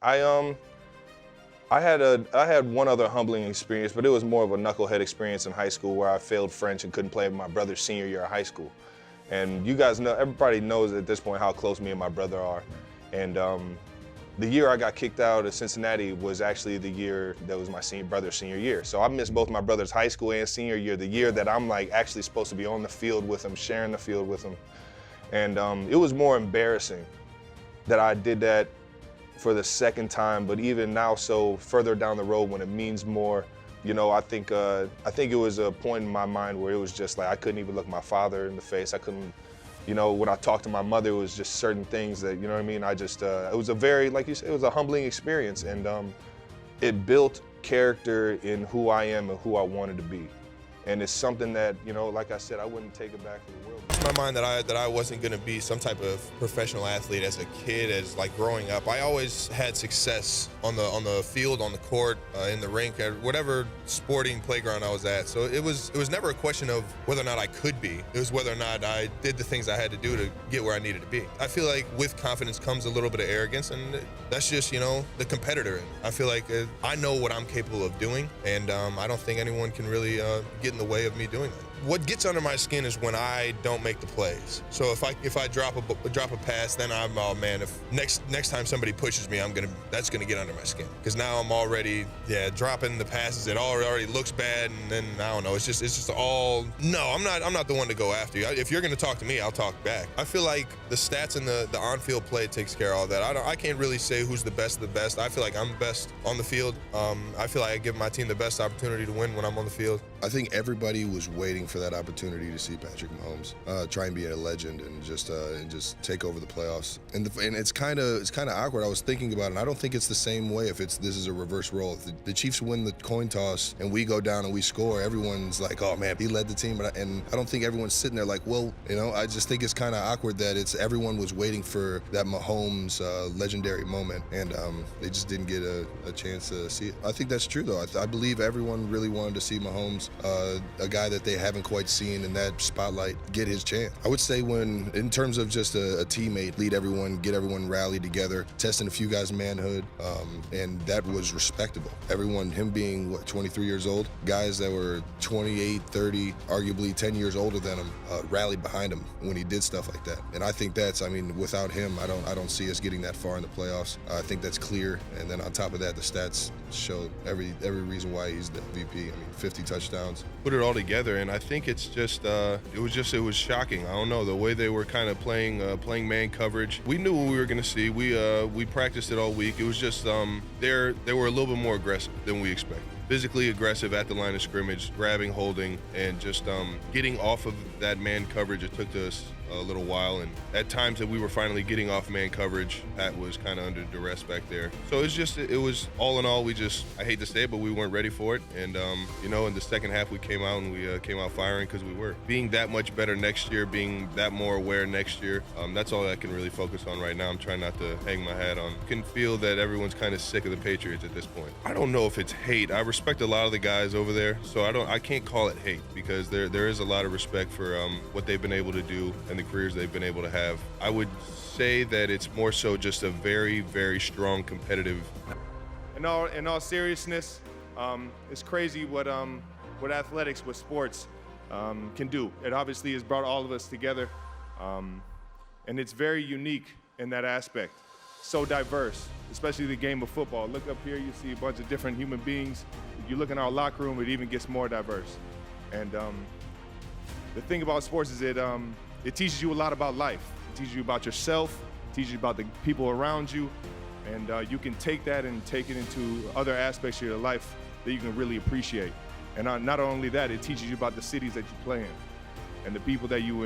I had one other humbling experience, but it was more of a knucklehead experience in high school where I failed French and couldn't play my brother's senior year of high school. And you guys know, everybody knows at this point how close me and my brother are. And the year I got kicked out of Cincinnati was actually the year that was my brother's senior year. So I missed both my brother's high school and senior year, the year that I'm like actually supposed to be on the field with him, sharing the field with him. And it was more embarrassing that I did that for the second time, but even now, so further down the road when it means more, you know, I think it was a point in my mind where it was just like I couldn't even look my father in the face. I couldn't, you know, when I talked to my mother, it was just certain things that, you know what I mean? I just, it was a very, like you said, it was a humbling experience, and it built character in who I am and who I wanted to be. And it's something that, you know, like I said, I wouldn't take it back for the world. In my mind that I wasn't gonna be some type of professional athlete as a kid, as like growing up. I always had success on the field, on the court, in the rink, at whatever sporting playground I was at. So it was never a question of whether or not I could be. It was whether or not I did the things I had to do to get where I needed to be. I feel like with confidence comes a little bit of arrogance, and that's just, you know, the competitor in me. I feel like I know what I'm capable of doing, and I don't think anyone can really get in the way of me doing that. What gets under my skin is when I don't make the plays. So if I drop a pass, then I'm, oh man, if next time somebody pushes me, that's gonna get under my skin. Because now I'm already, dropping the passes. It already looks bad, and then I don't know. It's just all, no, I'm not the one to go after you. If you're gonna talk to me, I'll talk back. I feel like the stats and the on-field play takes care of all that. I can't really say who's the best of the best. I feel like I'm the best on the field. I feel like I give my team the best opportunity to win when I'm on the field. I think everybody was waiting for that opportunity to see Patrick Mahomes try and be a legend and just take over the playoffs. And it's kind of awkward. I was thinking about it, and I don't think it's the same way if this is a reverse role. If the Chiefs win the coin toss and we go down and we score, everyone's like, oh man, he led the team. And I don't think everyone's sitting there like, well, you know, I just think it's kind of awkward that everyone was waiting for that Mahomes legendary moment, and they just didn't get a chance to see it. I think that's true though. I believe everyone really wanted to see Mahomes, a guy that they haven't quite seen in that spotlight, get his chance. I would say in terms of just a teammate, lead everyone, get everyone rallied together, testing a few guys' manhood, and that was respectable. Everyone, him being, 23 years old, guys that were 28, 30, arguably 10 years older than him, rallied behind him when he did stuff like that. And I think without him, I don't see us getting that far in the playoffs. I think that's clear. And then on top of that, the stats show every reason why he's the MVP. 50 touchdowns. Put it all together, and I think it's just, it was shocking. I don't know, the way they were kind of playing man coverage. We knew what we were gonna see. We practiced it all week. It was just, they were a little bit more aggressive than we expected. Physically aggressive at the line of scrimmage, grabbing, holding, and just getting off of that man coverage. It took us a little while, and at times that we were finally getting off man coverage, Pat was kind of under duress back there. So it was all in all, I hate to say it, but we weren't ready for it. And you know, in the second half we came out and we came out firing, because we were. Being that much better next year, being that more aware next year, that's all I can really focus on right now. I'm trying not to hang my hat on. I can feel that everyone's kind of sick of the Patriots at this point. I don't know if it's hate. I respect a lot of the guys over there, so I can't call it hate, because there is a lot of respect for what they've been able to do and the careers they've been able to have. I would say that it's more so just a very, very strong competitive. In all seriousness, it's crazy what athletics, what sports can do. It obviously has brought all of us together, and it's very unique in that aspect. So diverse, especially the game of football. Look up here, you see a bunch of different human beings. If you look in our locker room, it even gets more diverse. And the thing about sports is it teaches you a lot about life. It teaches you about yourself, it teaches you about the people around you, and you can take that and take it into other aspects of your life that you can really appreciate. And not only that, it teaches you about the cities that you play in and the people that you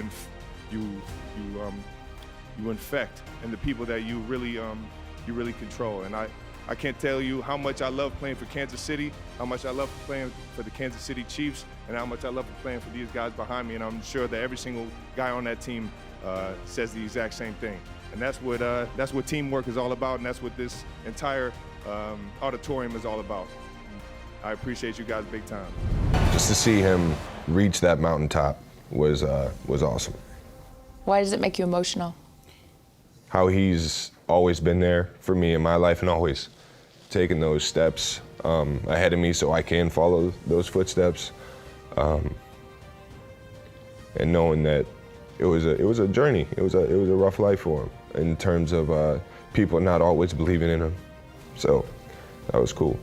infect and the people that you really control. And I can't tell you how much I love playing for Kansas City, how much I love playing for the Kansas City Chiefs, and how much I love playing for these guys behind me. And I'm sure that every single guy on that team says the exact same thing. And that's what teamwork is all about, and that's what this entire auditorium is all about. I appreciate you guys big time. Just to see him reach that mountaintop was awesome. Why does it make you emotional? How he's always been there for me in my life and always taken those steps ahead of me so I can follow those footsteps. And knowing that it was a journey. It was a rough life for him in terms of people not always believing in him. So that was cool.